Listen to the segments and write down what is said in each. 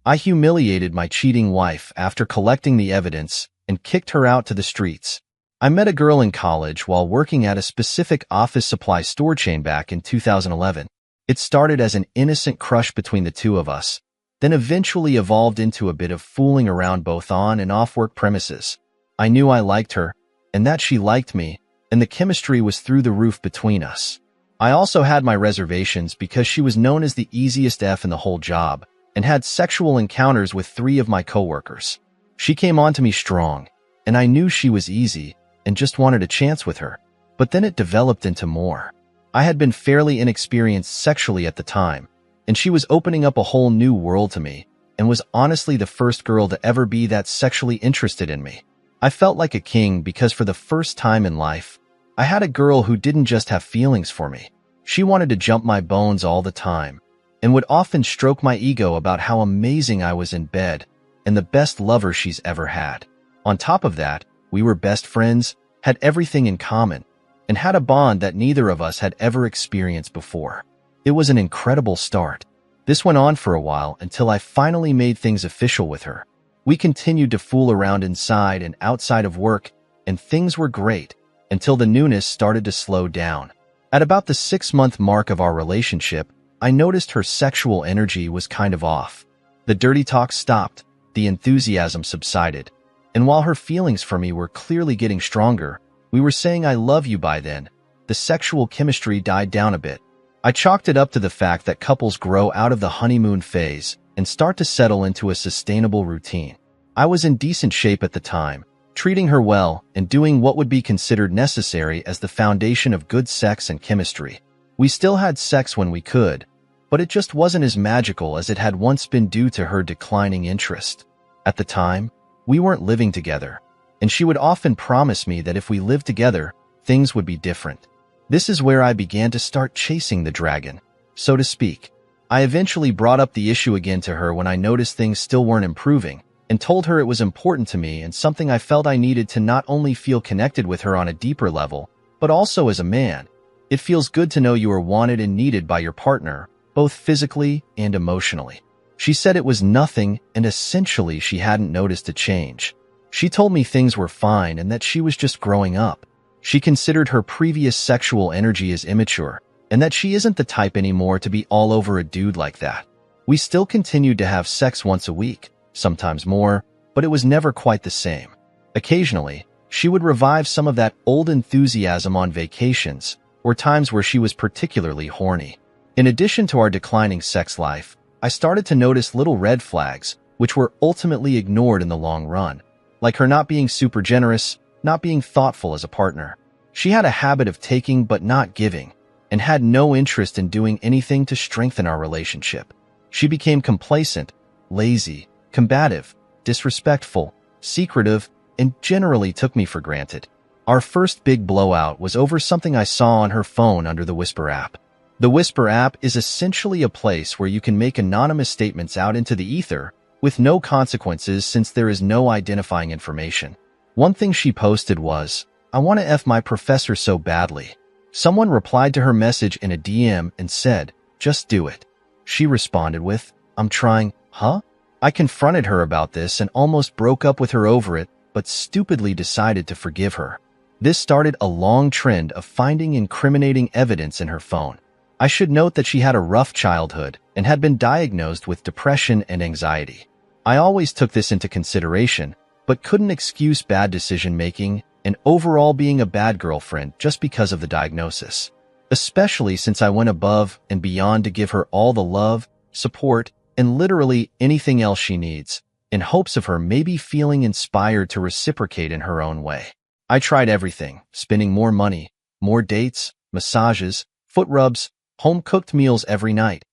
I humiliated my cheating wife after collecting the evidence and kicked her out to the streets. I met a girl in college while working at a specific office supply store chain back in 2011. It started as an innocent crush between the two of us, then eventually evolved into a bit of fooling around both on and off work premises. I knew I liked her, and that she liked me, and the chemistry was through the roof between us. I also had my reservations because she was known as the easiest F in the whole job, and had sexual encounters with 3 of my coworkers. She came on to me strong, and I knew she was easy and just wanted a chance with her. But then it developed into more. I had been fairly inexperienced sexually at the time, and she was opening up a whole new world to me, and was honestly the first girl to ever be that sexually interested in me. I felt like a king because for the first time in life, I had a girl who didn't just have feelings for me. She wanted to jump my bones all the time, and would often stroke my ego about how amazing I was in bed, and the best lover she's ever had. On top of that, we were best friends, had everything in common, and had a bond that neither of us had ever experienced before. It was an incredible start. This went on for a while until I finally made things official with her. We continued to fool around inside and outside of work, and things were great, until the newness started to slow down. At about the 6-month mark of our relationship, I noticed her sexual energy was kind of off. The dirty talk stopped, the enthusiasm subsided, and while her feelings for me were clearly getting stronger, we were saying I love you by then, the sexual chemistry died down a bit. I chalked it up to the fact that couples grow out of the honeymoon phase and start to settle into a sustainable routine. I was in decent shape at the time, treating her well and doing what would be considered necessary as the foundation of good sex and chemistry. We still had sex when we could, but it just wasn't as magical as it had once been due to her declining interest. At the time, we weren't living together, and she would often promise me that if we lived together, things would be different. This is where I began to start chasing the dragon, so to speak. I eventually brought up the issue again to her when I noticed things still weren't improving, and told her it was important to me and something I felt I needed to not only feel connected with her on a deeper level, but also as a man. It feels good to know you are wanted and needed by your partner, both physically and emotionally. She said it was nothing, and essentially she hadn't noticed a change. She told me things were fine and that she was just growing up. She considered her previous sexual energy as immature, and that she isn't the type anymore to be all over a dude like that. We still continued to have sex once a week, sometimes more, but it was never quite the same. Occasionally, she would revive some of that old enthusiasm on vacations, or times where she was particularly horny. In addition to our declining sex life, I started to notice little red flags, which were ultimately ignored in the long run, like her not being super generous, not being thoughtful as a partner. She had a habit of taking but not giving, and had no interest in doing anything to strengthen our relationship. She became complacent, lazy, combative, disrespectful, secretive, and generally took me for granted. Our first big blowout was over something I saw on her phone under the Whisper app. The Whisper app is essentially a place where you can make anonymous statements out into the ether with no consequences since there is no identifying information. One thing she posted was, "I want to F my professor so badly." Someone replied to her message in a DM and said, "Just do it." She responded with, "I'm trying, huh?" I confronted her about this and almost broke up with her over it, but stupidly decided to forgive her. This started a long trend of finding incriminating evidence in her phone. I should note that she had a rough childhood and had been diagnosed with depression and anxiety. I always took this into consideration, but couldn't excuse bad decision-making and overall being a bad girlfriend just because of the diagnosis, especially since I went above and beyond to give her all the love, support, and literally anything else she needs, in hopes of her maybe feeling inspired to reciprocate in her own way. I tried everything, spending more money, more dates, massages, foot rubs, home-cooked meals every night,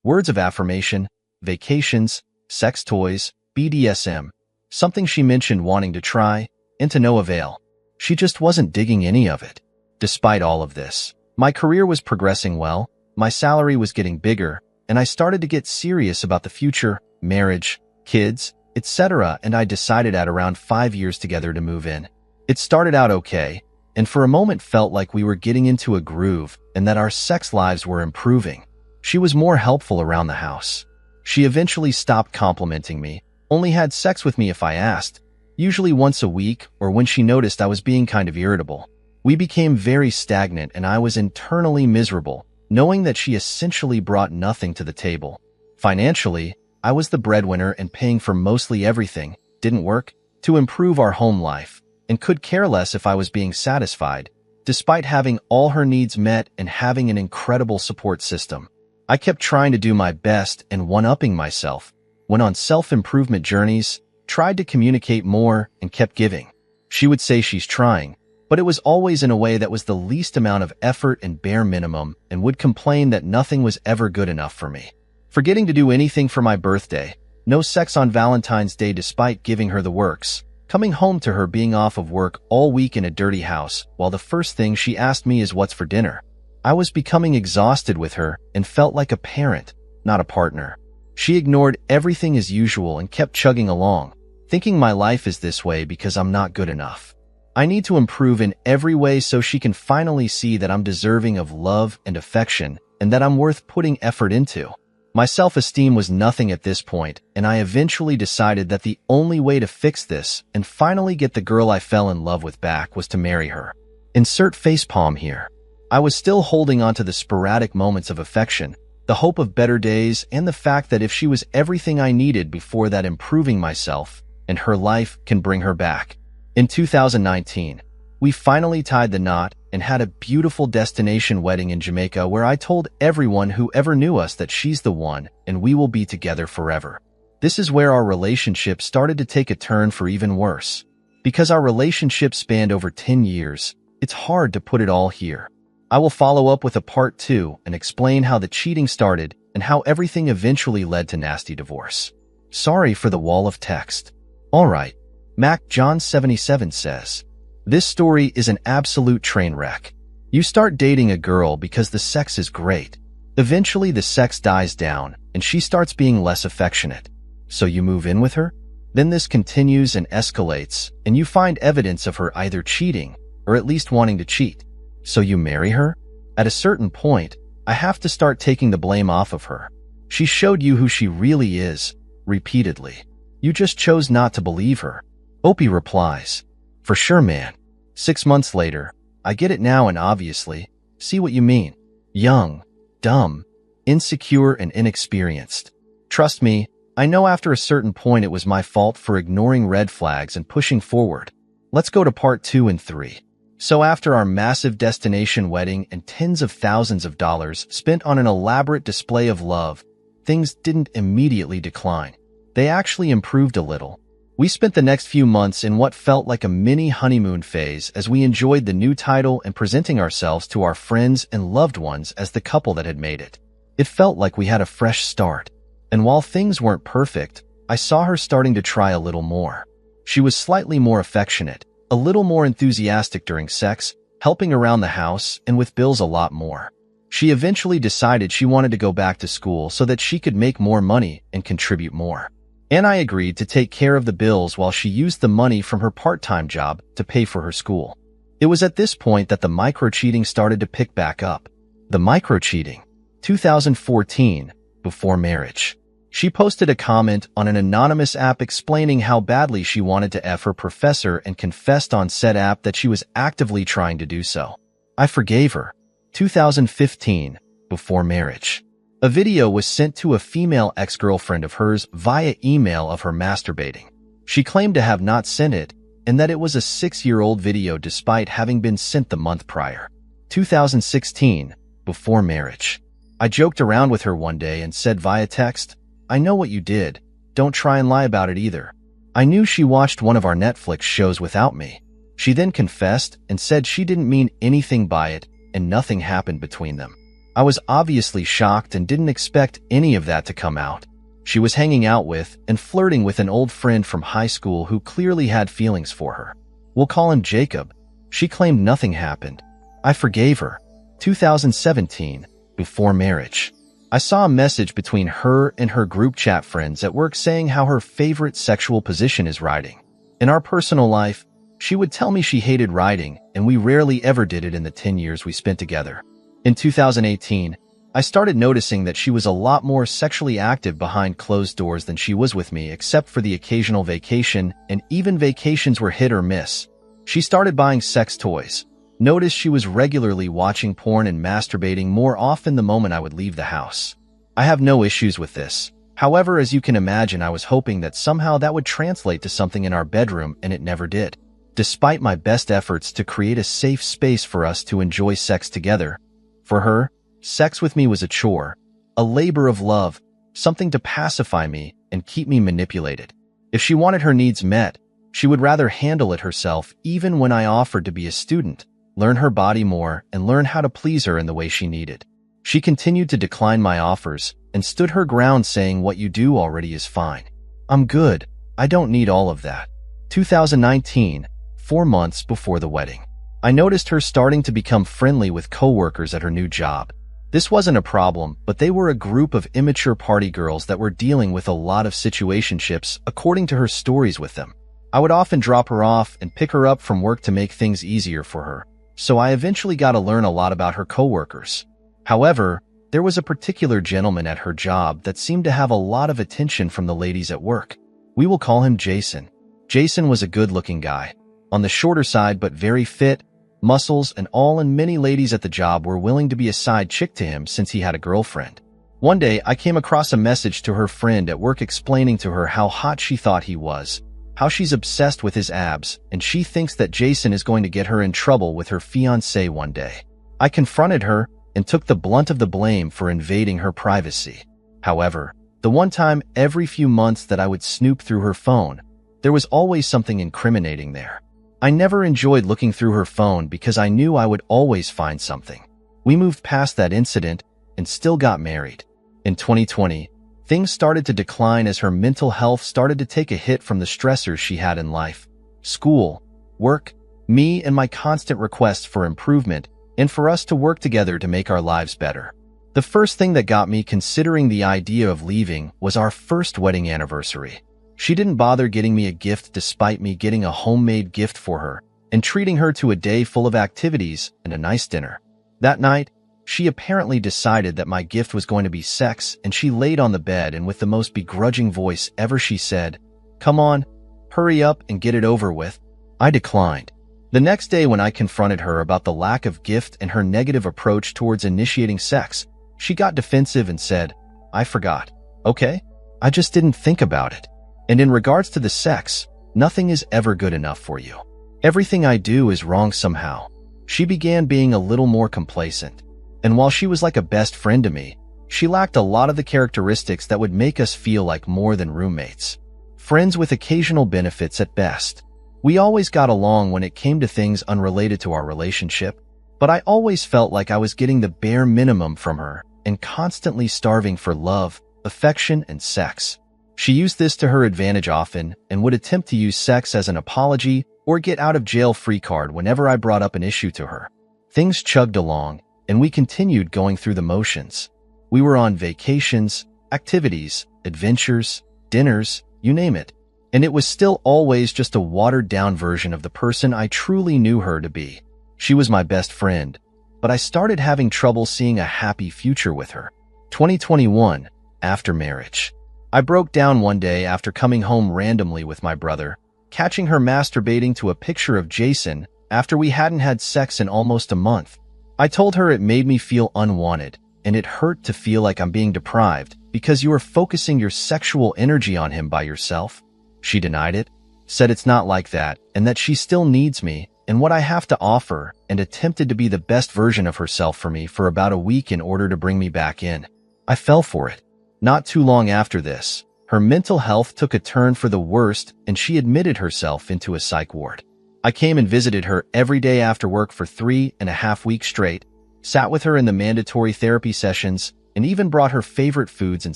words of affirmation, vacations, sex toys, BDSM, something she mentioned wanting to try, and to no avail. She just wasn't digging any of it. Despite all of this, my career was progressing well, my salary was getting bigger, and I started to get serious about the future, marriage, kids, etc., and I decided at around 5 years together to move in. It started out okay, and for a moment felt like we were getting into a groove and that our sex lives were improving. She was more helpful around the house. She eventually stopped complimenting me, only had sex with me if I asked, usually once a week or when she noticed I was being kind of irritable. We became very stagnant and I was internally miserable, knowing that she essentially brought nothing to the table. Financially, I was the breadwinner and paying for mostly everything, didn't work, to improve our home life, and could care less if I was being satisfied, despite having all her needs met and having an incredible support system. I kept trying to do my best and one-upping myself, went on self-improvement journeys, tried to communicate more, and kept giving. She would say she's trying, but it was always in a way that was the least amount of effort and bare minimum, and would complain that nothing was ever good enough for me. Forgetting to do anything for my birthday, no sex on Valentine's Day despite giving her the works, coming home to her being off of work all week in a dirty house, while the first thing she asked me is what's for dinner. I was becoming exhausted with her and felt like a parent, not a partner. She ignored everything as usual and kept chugging along, thinking my life is this way because I'm not good enough. I need to improve in every way so she can finally see that I'm deserving of love and affection and that I'm worth putting effort into. My self-esteem was nothing at this point, and I eventually decided that the only way to fix this and finally get the girl I fell in love with back was to marry her. Insert facepalm here. I was still holding on to the sporadic moments of affection, the hope of better days, and the fact that if she was everything I needed before that, improving myself and her life can bring her back. In 2019, we finally tied the knot and had a beautiful destination wedding in Jamaica where I told everyone who ever knew us that she's the one and we will be together forever. This is where our relationship started to take a turn for even worse. Because our relationship spanned over 10 years, it's hard to put it all here. I will follow up with a part 2 and explain how the cheating started and how everything eventually led to nasty divorce. Sorry for the wall of text. Alright, Mac John 77 says, this story is an absolute train wreck. You start dating a girl because the sex is great. Eventually the sex dies down and she starts being less affectionate. So you move in with her? Then this continues and escalates and you find evidence of her either cheating or at least wanting to cheat. So you marry her? At a certain point, I have to start taking the blame off of her. She showed you who she really is, repeatedly. You just chose not to believe her. Opie replies, for sure, man. 6 months later, I get it now and obviously, see what you mean. Young, dumb, insecure, and inexperienced. Trust me, I know after a certain point it was my fault for ignoring red flags and pushing forward. Let's go to part 2 and 3. So after our massive destination wedding and tens of thousands of dollars spent on an elaborate display of love, things didn't immediately decline. They actually improved a little. We spent the next few months in what felt like a mini honeymoon phase as we enjoyed the new title and presenting ourselves to our friends and loved ones as the couple that had made it. It felt like we had a fresh start. And while things weren't perfect, I saw her starting to try a little more. She was slightly more affectionate, a little more enthusiastic during sex, helping around the house, and with bills a lot more. She eventually decided she wanted to go back to school so that she could make more money and contribute more. And I agreed to take care of the bills while she used the money from her part-time job to pay for her school. It was at this point that the micro-cheating started to pick back up. The micro-cheating. 2014, before marriage. She posted a comment on an anonymous app explaining how badly she wanted to F her professor and confessed on said app that she was actively trying to do so. I forgave her. 2015, before marriage. A video was sent to a female ex-girlfriend of hers via email of her masturbating. She claimed to have not sent it and that it was a 6-year-old video despite having been sent the month prior. 2016, before marriage. I joked around with her one day and said via text, I know what you did. Don't try and lie about it either. I knew she watched one of our Netflix shows without me. She then confessed and said she didn't mean anything by it and nothing happened between them. I was obviously shocked and didn't expect any of that to come out. She was hanging out with and flirting with an old friend from high school who clearly had feelings for her. We'll call him Jacob. She claimed nothing happened. I forgave her. 2017, before marriage. I saw a message between her and her group chat friends at work saying how her favorite sexual position is riding. In our personal life, she would tell me she hated riding, and we rarely ever did it in the 10 years we spent together. In 2018, I started noticing that she was a lot more sexually active behind closed doors than she was with me, except for the occasional vacation, and even vacations were hit or miss. She started buying sex toys. Noticed she was regularly watching porn and masturbating more often the moment I would leave the house. I have no issues with this. However, as you can imagine, I was hoping that somehow that would translate to something in our bedroom, and it never did. Despite my best efforts to create a safe space for us to enjoy sex together, for her, sex with me was a chore, a labor of love, something to pacify me and keep me manipulated. If she wanted her needs met, she would rather handle it herself, even when I offered to be a student, learn her body more, and learn how to please her in the way she needed. She continued to decline my offers and stood her ground, saying, "What you do already is fine. I'm good. I don't need all of that." 2019, 4 months before the wedding. I noticed her starting to become friendly with coworkers at her new job. This wasn't a problem, but they were a group of immature party girls that were dealing with a lot of situationships, according to her stories with them. I would often drop her off and pick her up from work to make things easier for her, so I eventually got to learn a lot about her coworkers. However, there was a particular gentleman at her job that seemed to have a lot of attention from the ladies at work. We will call him Jason. Jason was a good-looking guy, on the shorter side but very fit, muscles and all, and many ladies at the job were willing to be a side chick to him since he had a girlfriend. One day, I came across a message to her friend at work explaining to her how hot she thought he was, how she's obsessed with his abs, and she thinks that Jason is going to get her in trouble with her fiancé one day. I confronted her and took the brunt of the blame for invading her privacy. However, the one time every few months that I would snoop through her phone, there was always something incriminating there. I never enjoyed looking through her phone because I knew I would always find something. We moved past that incident and still got married. In 2020, things started to decline as her mental health started to take a hit from the stressors she had in life. School, work, me, and my constant requests for improvement and for us to work together to make our lives better. The first thing that got me considering the idea of leaving was our first wedding anniversary. She didn't bother getting me a gift despite me getting a homemade gift for her and treating her to a day full of activities and a nice dinner. That night, she apparently decided that my gift was going to be sex, and she laid on the bed and with the most begrudging voice ever she said, "Come on, hurry up and get it over with." I declined. The next day when I confronted her about the lack of gift and her negative approach towards initiating sex, she got defensive and said, "I forgot. Okay? I just didn't think about it. And in regards to the sex, nothing is ever good enough for you. Everything I do is wrong somehow." She began being a little more complacent. And while she was like a best friend to me, she lacked a lot of the characteristics that would make us feel like more than roommates. Friends with occasional benefits at best. We always got along when it came to things unrelated to our relationship, but I always felt like I was getting the bare minimum from her and constantly starving for love, affection, and sex. She used this to her advantage often and would attempt to use sex as an apology or get out of jail free card whenever I brought up an issue to her. Things chugged along, and we continued going through the motions. We were on vacations, activities, adventures, dinners, you name it. And it was still always just a watered-down version of the person I truly knew her to be. She was my best friend, but I started having trouble seeing a happy future with her. 2021, after marriage. I broke down one day after coming home randomly with my brother, catching her masturbating to a picture of Jason after we hadn't had sex in almost a month. I told her it made me feel unwanted, and it hurt to feel like I'm being deprived because you are focusing your sexual energy on him by yourself. She denied it, said it's not like that, and that she still needs me and what I have to offer, and attempted to be the best version of herself for me for about a week in order to bring me back in. I fell for it. Not too long after this, her mental health took a turn for the worst and she admitted herself into a psych ward. I came and visited her every day after work for 3.5 weeks straight, sat with her in the mandatory therapy sessions, and even brought her favorite foods and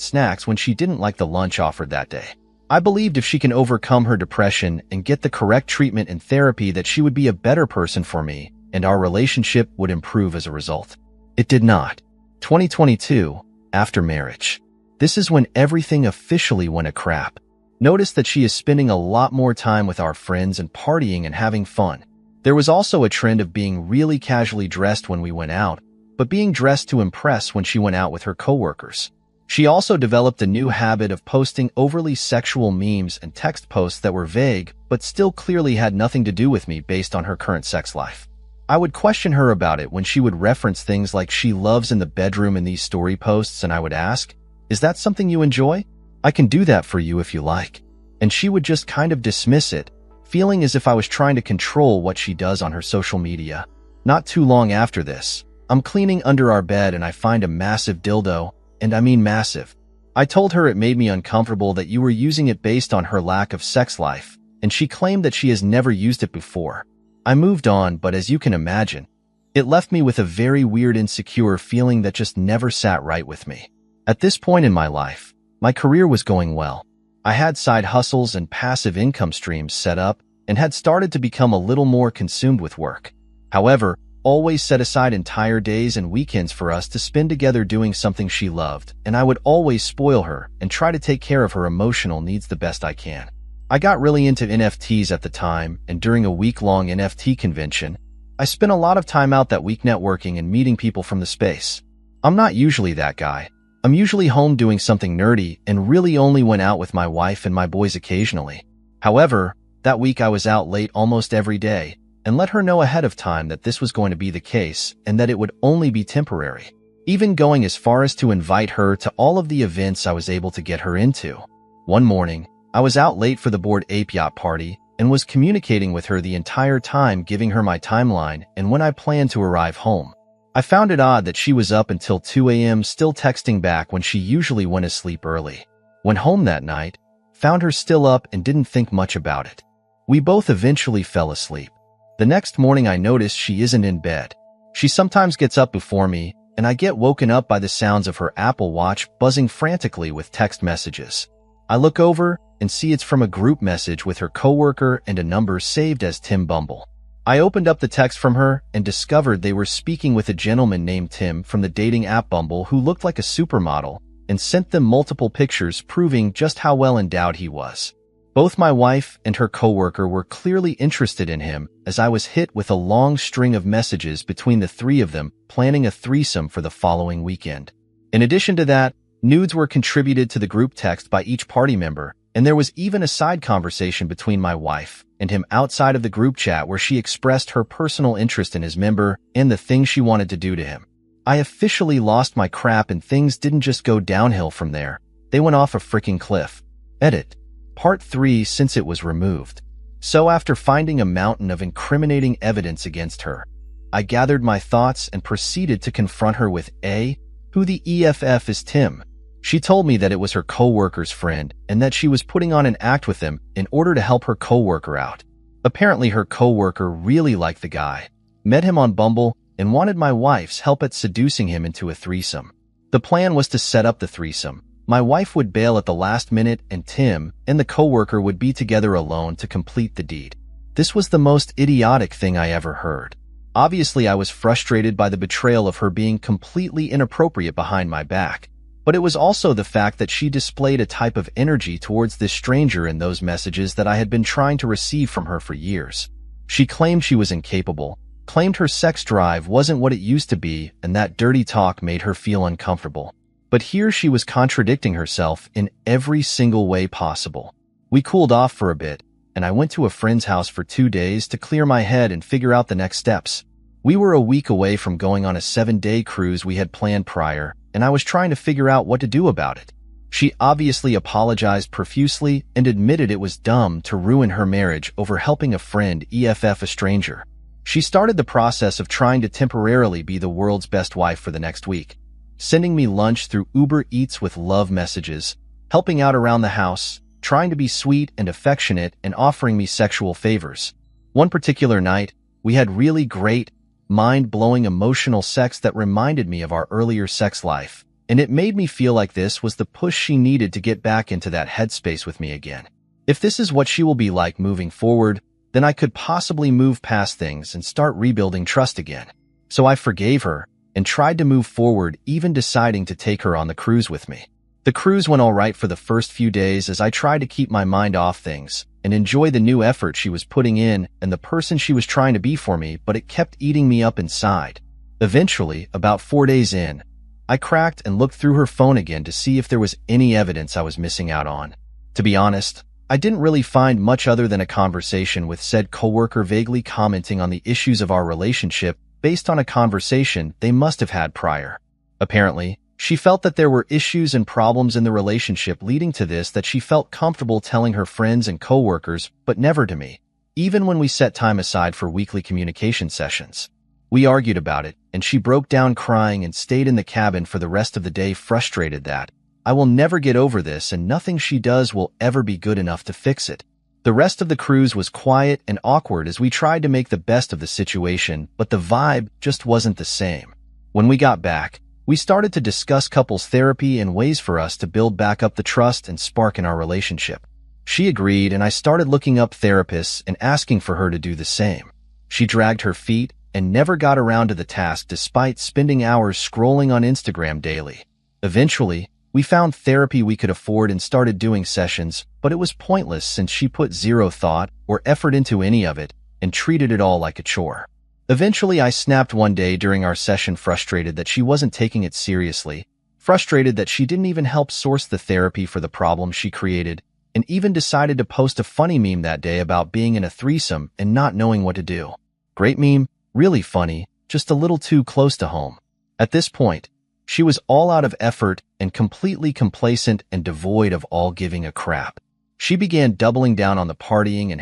snacks when she didn't like the lunch offered that day. I believed if she can overcome her depression and get the correct treatment and therapy that she would be a better person for me and our relationship would improve as a result. It did not. 2022, after marriage. This is when everything officially went a crap. Notice that she is spending a lot more time with our friends and partying and having fun. There was also a trend of being really casually dressed when we went out, but being dressed to impress when she went out with her coworkers. She also developed a new habit of posting overly sexual memes and text posts that were vague, but still clearly had nothing to do with me based on her current sex life. I would question her about it when she would reference things like she loves in the bedroom in these story posts, and I would ask, "Is that something you enjoy? I can do that for you if you like." And she would just kind of dismiss it, feeling as if I was trying to control what she does on her social media. Not too long after this, I'm cleaning under our bed and I find a massive dildo, and I mean massive. I told her it made me uncomfortable that you were using it based on her lack of sex life, and she claimed that she has never used it before. I moved on, but as you can imagine, it left me with a very weird insecure feeling that just never sat right with me. At this point in my life, my career was going well. I had side hustles and passive income streams set up and had started to become a little more consumed with work. However, always set aside entire days and weekends for us to spend together doing something she loved, and I would always spoil her and try to take care of her emotional needs the best I can. I got really into NFTs at the time, and during a week-long NFT convention, I spent a lot of time out that week networking and meeting people from the space. I'm not usually that guy. I'm usually home doing something nerdy and really only went out with my wife and my boys occasionally. However, that week I was out late almost every day and let her know ahead of time that this was going to be the case and that it would only be temporary, even going as far as to invite her to all of the events I was able to get her into. One morning, I was out late for the Bored Ape Yacht party and was communicating with her the entire time, giving her my timeline and when I planned to arrive home. I found it odd that she was up until 2 a.m. still texting back when she usually went to sleep early. Went home that night, found her still up and didn't think much about it. We both eventually fell asleep. The next morning I noticed she isn't in bed. She sometimes gets up before me, and I get woken up by the sounds of her Apple Watch buzzing frantically with text messages. I look over and see it's from a group message with her coworker and a number saved as Tim Bumble. I opened up the text from her and discovered they were speaking with a gentleman named Tim from the dating app Bumble who looked like a supermodel and sent them multiple pictures proving just how well endowed he was. Both my wife and her coworker were clearly interested in him, as I was hit with a long string of messages between the three of them planning a threesome for the following weekend. In addition to that, nudes were contributed to the group text by each party member, and there was even a side conversation between my wife and him outside of the group chat where she expressed her personal interest in his member and the things she wanted to do to him. I officially lost my crap, and things didn't just go downhill from there. They went off a freaking cliff. Edit. Part 3 since it was removed. So after finding a mountain of incriminating evidence against her, I gathered my thoughts and proceeded to confront her with A. Who the EFF is Tim? She told me that it was her coworker's friend and that she was putting on an act with him in order to help her coworker out. Apparently her coworker really liked the guy, met him on Bumble, and wanted my wife's help at seducing him into a threesome. The plan was to set up the threesome. My wife would bail at the last minute and Tim and the coworker would be together alone to complete the deed. This was the most idiotic thing I ever heard. Obviously, I was frustrated by the betrayal of her being completely inappropriate behind my back, but it was also the fact that she displayed a type of energy towards this stranger in those messages that I had been trying to receive from her for years. She claimed she was incapable, claimed her sex drive wasn't what it used to be, and that dirty talk made her feel uncomfortable. But here she was contradicting herself in every single way possible. We cooled off for a bit, and I went to a friend's house for 2 days to clear my head and figure out the next steps. We were a week away from going on a 7-day cruise we had planned prior, and I was trying to figure out what to do about it. She obviously apologized profusely and admitted it was dumb to ruin her marriage over helping a friend EFF a stranger. She started the process of trying to temporarily be the world's best wife for the next week, sending me lunch through Uber Eats with love messages, helping out around the house, trying to be sweet and affectionate, and offering me sexual favors. One particular night, we had really great, mind-blowing emotional sex that reminded me of our earlier sex life, and it made me feel like this was the push she needed to get back into that headspace with me again. If this is what she will be like moving forward, then I could possibly move past things and start rebuilding trust again. So I forgave her and tried to move forward, even deciding to take her on the cruise with me. The cruise went all right for the first few days as I tried to keep my mind off things and enjoy the new effort she was putting in and the person she was trying to be for me, but it kept eating me up inside. Eventually, about 4 days in, I cracked and looked through her phone again to see if there was any evidence I was missing out on. To be honest, I didn't really find much other than a conversation with said coworker vaguely commenting on the issues of our relationship based on a conversation they must have had prior. Apparently, she felt that there were issues and problems in the relationship leading to this that she felt comfortable telling her friends and coworkers, but never to me, even when we set time aside for weekly communication sessions. We argued about it, and she broke down crying and stayed in the cabin for the rest of the day, frustrated that I will never get over this and nothing she does will ever be good enough to fix it. The rest of the cruise was quiet and awkward as we tried to make the best of the situation, but the vibe just wasn't the same. When we got back, we started to discuss couples therapy and ways for us to build back up the trust and spark in our relationship. She agreed, and I started looking up therapists and asking for her to do the same. She dragged her feet and never got around to the task despite spending hours scrolling on Instagram daily. Eventually, we found therapy we could afford and started doing sessions, but it was pointless since she put zero thought or effort into any of it and treated it all like a chore. Eventually, I snapped one day during our session, frustrated that she wasn't taking it seriously, frustrated that she didn't even help source the therapy for the problem she created, and even decided to post a funny meme that day about being in a threesome and not knowing what to do. Great meme, really funny, just a little too close to home. At this point, she was all out of effort and completely complacent and devoid of all giving a crap. She began doubling down on the partying and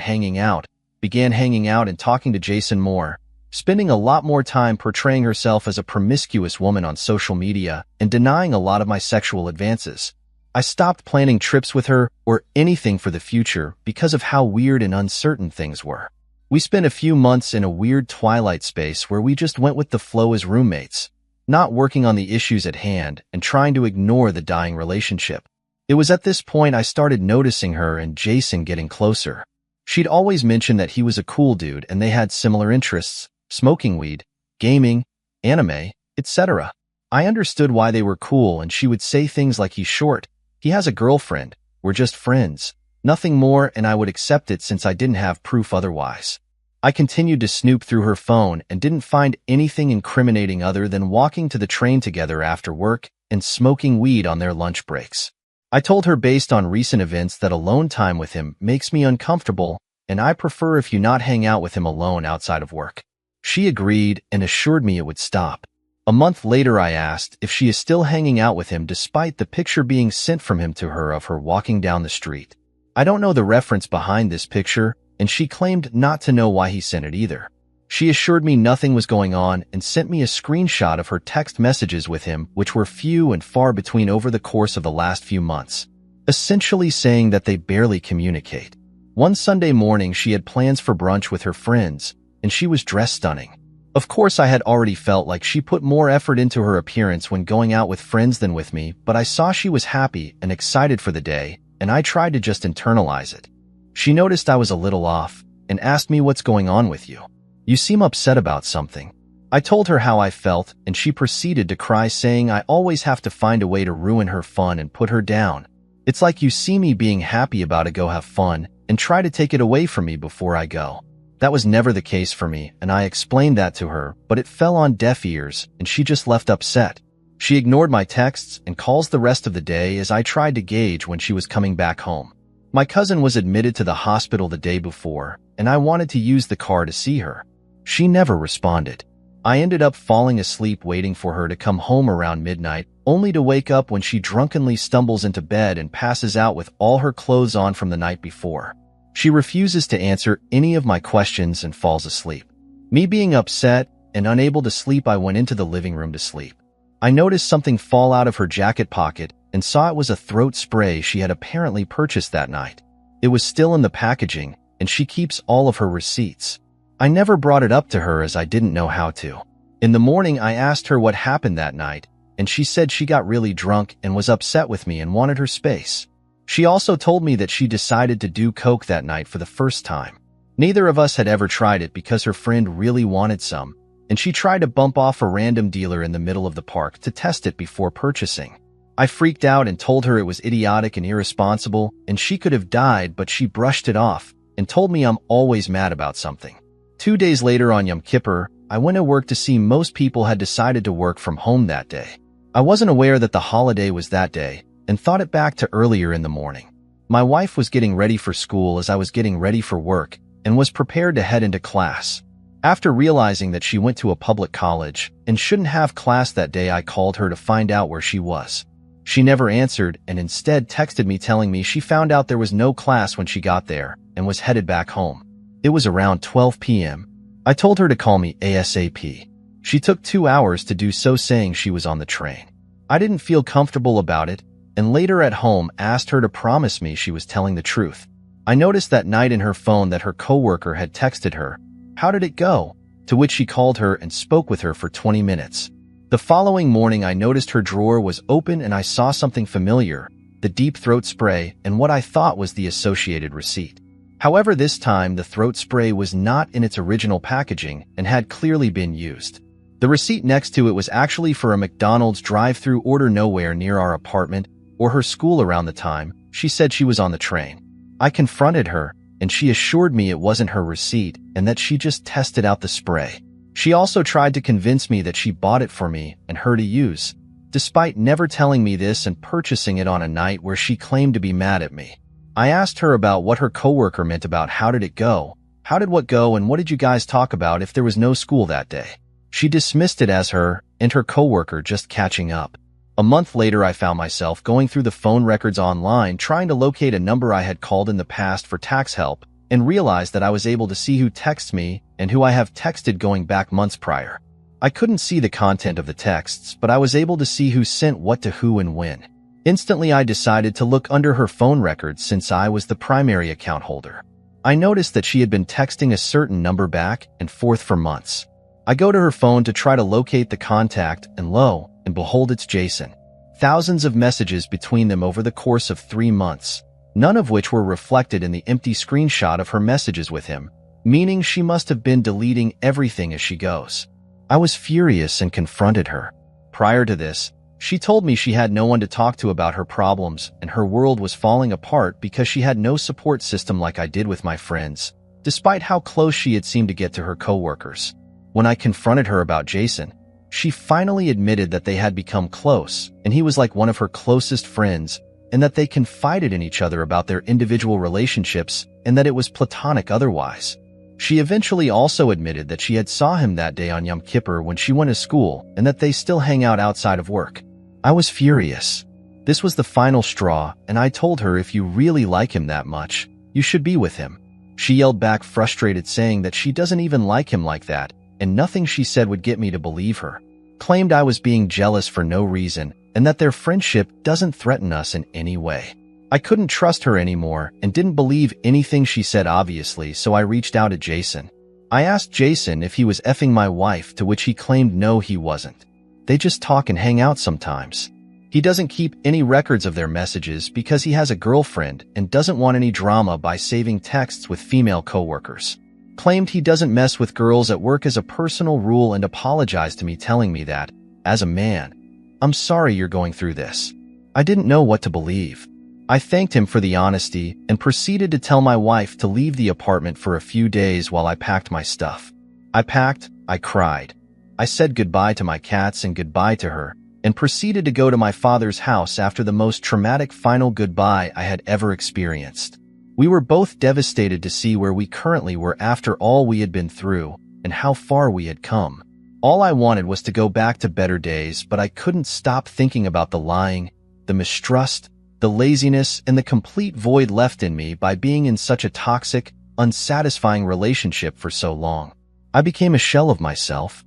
began hanging out and talking to Jason more, spending a lot more time portraying herself as a promiscuous woman on social media and denying a lot of my sexual advances. I stopped planning trips with her or anything for the future because of how weird and uncertain things were. We spent a few months in a weird twilight space where we just went with the flow as roommates, not working on the issues at hand and trying to ignore the dying relationship. It was at this point I started noticing her and Jason getting closer. She'd always mentioned that he was a cool dude and they had similar interests, smoking weed, gaming, anime, etc. I understood why they were cool, and she would say things like, "He's short, he has a girlfriend, we're just friends," nothing more, and I would accept it since I didn't have proof otherwise. I continued to snoop through her phone and didn't find anything incriminating other than walking to the train together after work and smoking weed on their lunch breaks. I told her based on recent events that alone time with him makes me uncomfortable, and I prefer if you not hang out with him alone outside of work. She agreed and assured me it would stop. A month later, I asked if she is still hanging out with him despite the picture being sent from him to her of her walking down the street. I don't know the reference behind this picture, and she claimed not to know why he sent it either. She assured me nothing was going on and sent me a screenshot of her text messages with him, which were few and far between over the course of the last few months, essentially saying that they barely communicate. One Sunday morning, she had plans for brunch with her friends, and she was dressed stunning. Of course, I had already felt like she put more effort into her appearance when going out with friends than with me, but I saw she was happy and excited for the day, and I tried to just internalize it. She noticed I was a little off and asked me, "What's going on with you? You seem upset about something." I told her how I felt, and she proceeded to cry, saying I always have to find a way to ruin her fun and put her down. "It's like you see me being happy about it, go have fun, and try to take it away from me before I go." That was never the case for me, and I explained that to her, but it fell on deaf ears, and she just left upset. She ignored my texts and calls the rest of the day as I tried to gauge when she was coming back home. My cousin was admitted to the hospital the day before, and I wanted to use the car to see her. She never responded. I ended up falling asleep waiting for her to come home around midnight, only to wake up when she drunkenly stumbles into bed and passes out with all her clothes on from the night before. She refuses to answer any of my questions and falls asleep. Me being upset and unable to sleep, I went into the living room to sleep. I noticed something fall out of her jacket pocket and saw it was a throat spray she had apparently purchased that night. It was still in the packaging, and she keeps all of her receipts. I never brought it up to her as I didn't know how to. In the morning, I asked her what happened that night, and she said she got really drunk and was upset with me and wanted her space. She also told me that she decided to do coke that night for the first time. Neither of us had ever tried it because her friend really wanted some, and she tried to bump off a random dealer in the middle of the park to test it before purchasing. I freaked out and told her it was idiotic and irresponsible, and she could have died, but she brushed it off and told me I'm always mad about something. 2 days later on Yom Kippur, I went to work to see most people had decided to work from home that day. I wasn't aware that the holiday was that day and thought it back to earlier in the morning. My wife was getting ready for school as I was getting ready for work and was prepared to head into class. After realizing that she went to a public college and shouldn't have class that day, I called her to find out where she was. She never answered and instead texted me telling me she found out there was no class when she got there and was headed back home. It was around 12 p.m. I told her to call me ASAP. She took 2 hours to do so, saying she was on the train. I didn't feel comfortable about it, and later at home asked her to promise me she was telling the truth. I noticed that night in her phone that her coworker had texted her, "How did it go?" to which she called her and spoke with her for 20 minutes. The following morning, I noticed her drawer was open and I saw something familiar, the deep throat spray and what I thought was the associated receipt. However, this time the throat spray was not in its original packaging and had clearly been used. The receipt next to it was actually for a McDonald's drive-thru order nowhere near our apartment or her school around the time she said she was on the train. I confronted her, and she assured me it wasn't her receipt and that she just tested out the spray. She also tried to convince me that she bought it for me and her to use, despite never telling me this and purchasing it on a night where she claimed to be mad at me. I asked her about what her coworker meant about how did it go, how did what go, and what did you guys talk about if there was no school that day. She dismissed it as her and her coworker just catching up. A month later, I found myself going through the phone records online trying to locate a number I had called in the past for tax help and realized that I was able to see who texts me and who I have texted going back months prior. I couldn't see the content of the texts, but I was able to see who sent what to who and when. Instantly, I decided to look under her phone records since I was the primary account holder. I noticed that she had been texting a certain number back and forth for months. I go to her phone to try to locate the contact, and lo and behold, it's Jason. Thousands of messages between them over the course of 3 months, none of which were reflected in the empty screenshot of her messages with him, meaning she must have been deleting everything as she goes. I was furious and confronted her. Prior to this, she told me she had no one to talk to about her problems and her world was falling apart because she had no support system like I did with my friends, despite how close she had seemed to get to her coworkers. When I confronted her about Jason, she finally admitted that they had become close and he was like one of her closest friends and that they confided in each other about their individual relationships and that it was platonic otherwise. She eventually also admitted that she had saw him that day on Yom Kippur when she went to school and that they still hang out outside of work. I was furious. This was the final straw, and I told her if you really like him that much, you should be with him. She yelled back frustrated, saying that she doesn't even like him like that, and nothing she said would get me to believe her. Claimed I was being jealous for no reason and that their friendship doesn't threaten us in any way. I couldn't trust her anymore and didn't believe anything she said obviously, so I reached out to Jason. I asked Jason if he was effing my wife, to which he claimed no, he wasn't. They just talk and hang out sometimes. He doesn't keep any records of their messages because he has a girlfriend and doesn't want any drama by saving texts with female coworkers. Claimed he doesn't mess with girls at work as a personal rule and apologized to me, telling me that, as a man, "I'm sorry you're going through this." I didn't know what to believe. I thanked him for the honesty and proceeded to tell my wife to leave the apartment for a few days while I packed my stuff. I packed, I cried. I said goodbye to my cats and goodbye to her, and proceeded to go to my father's house after the most traumatic final goodbye I had ever experienced. We were both devastated to see where we currently were after all we had been through and how far we had come. All I wanted was to go back to better days, but I couldn't stop thinking about the lying, the mistrust, the laziness, and the complete void left in me by being in such a toxic, unsatisfying relationship for so long. I became a shell of myself,